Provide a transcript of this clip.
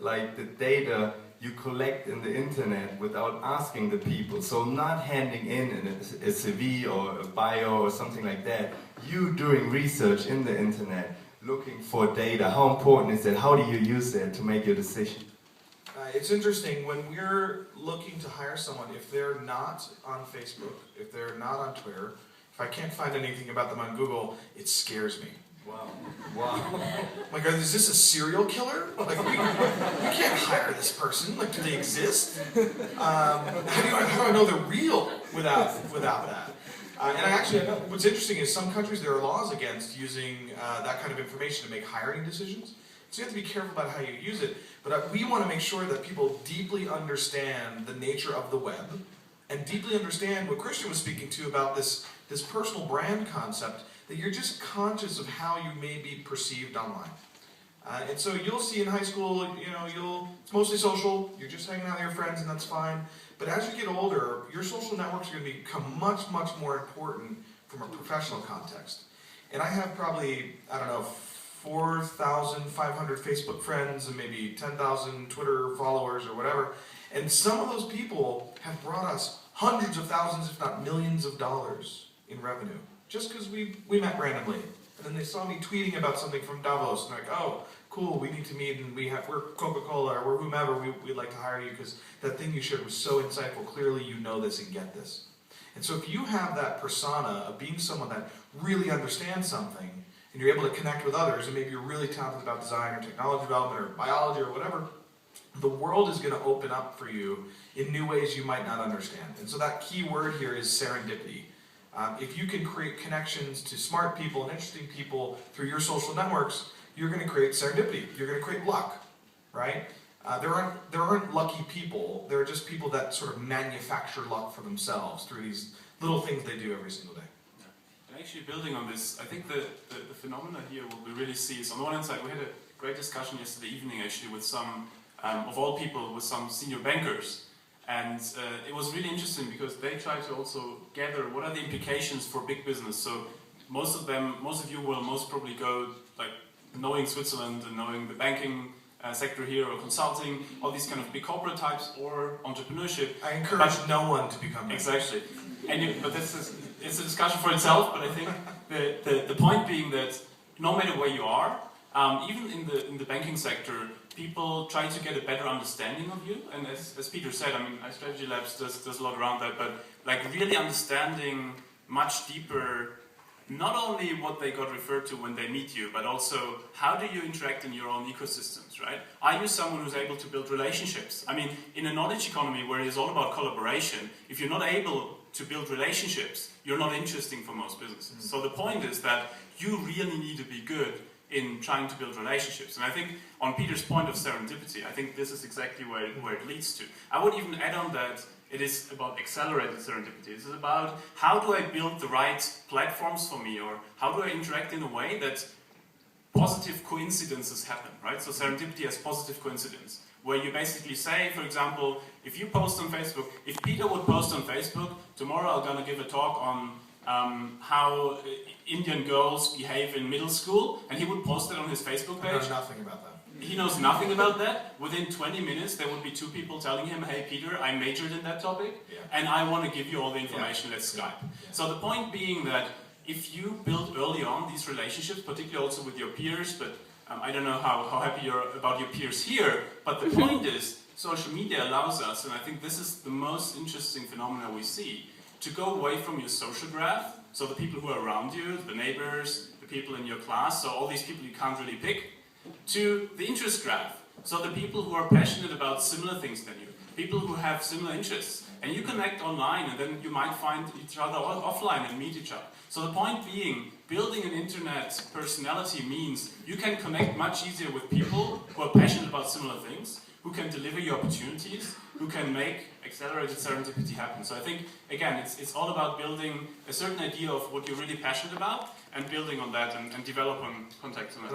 like the data you collect in the internet without asking the people. So not handing in a CV or a bio or something like that. You doing research in the internet, looking for data. How important is that? How do you use that to make your decision? It's interesting, when we're looking to hire someone, if they're not on Facebook, if they're not on Twitter, if I can't find anything about them on Google, it scares me. Wow. Wow. Like, is this a serial killer? Like, we can't hire this person. Like, do they exist? How do I know they're real without that? And actually, what's interesting is some countries, there are laws against using that kind of information to make hiring decisions. So you have to be careful about how you use it. But we want to make sure that people deeply understand the nature of the web and deeply understand what Christian was speaking to about this personal brand concept, that you're just conscious of how you may be perceived online. And so you'll see in high school, it's mostly social, you're just hanging out with your friends and that's fine. But as you get older, your social networks are going to become much, much more important from a professional context. And I have probably, 4,500 Facebook friends and maybe 10,000 Twitter followers or whatever. And some of those people have brought us hundreds of thousands, if not millions of dollars in revenue. Just because we met randomly. And then they saw me tweeting about something from Davos, and they're like, oh, cool, we need to meet, and we're Coca-Cola, or we're whomever, we'd like to hire you because that thing you shared was so insightful, clearly you know this and get this. And so if you have that persona of being someone that really understands something, and you're able to connect with others, and maybe you're really talented about design or technology development or biology or whatever, the world is going to open up for you in new ways you might not understand. And so that key word here is serendipity. If you can create connections to smart people and interesting people through your social networks, you're going to create serendipity. You're going to create luck, right? There aren't lucky people. There are just people that sort of manufacture luck for themselves through these little things they do every single day. Yeah. And actually, building on this, I think the phenomena here, what we really see is, on the one hand side, we had a great discussion yesterday evening actually with some, of all people, with some senior bankers. And it was really interesting because they try to also gather what are the implications for big business. So most of you will most probably go, like, knowing Switzerland and knowing the banking sector here, or consulting, all these kind of big corporate types, or entrepreneurship. I encourage no one to become exactly. But it's a discussion for itself. But I think the point being that no matter where you are, even in the banking sector, people try to get a better understanding of you. And as Peter said, I mean, Strategy Labs does a lot around that. But like really understanding much deeper, not only what they got referred to when they meet you, but also how do you interact in your own ecosystems, right? Are you someone who's able to build relationships? I mean, in a knowledge economy where it's all about collaboration, if you're not able to build relationships, you're not interesting for most businesses. Mm-hmm. So the point is that you really need to be good in trying to build relationships. And I think on Peter's point of serendipity, I think this is exactly where it leads to. I would even add on that it is about accelerated serendipity. This is about how do I build the right platforms for me, or how do I interact in a way that positive coincidences happen, right? So serendipity has positive coincidence, where you basically say, for example, if you post on Facebook, if Peter would post on Facebook, tomorrow I'm going to give a talk on how Indian girls behave in middle school, and he would post it on his Facebook page. He knows nothing about that. He knows nothing about that. Within 20 minutes, there would be 2 people telling him, hey Peter, I majored in that topic, and I want to give you all the information, let's Skype. Yeah. So the point being that if you build early on these relationships, particularly also with your peers, but I don't know how happy you're about your peers here, but the point is, social media allows us, and I think this is the most interesting phenomenon we see, to go away from your social graph, so the people who are around you, the neighbors, the people in your class, so all these people you can't really pick, to the interest graph, so the people who are passionate about similar things than you, people who have similar interests, and you connect online, and then you might find each other offline and meet each other. So the point being, building an internet personality means you can connect much easier with people who are passionate about similar things, who can deliver you opportunities, who can make accelerated serendipity happen. So I think, again, it's all about building a certain idea of what you're really passionate about and building on that and developing contacts on it.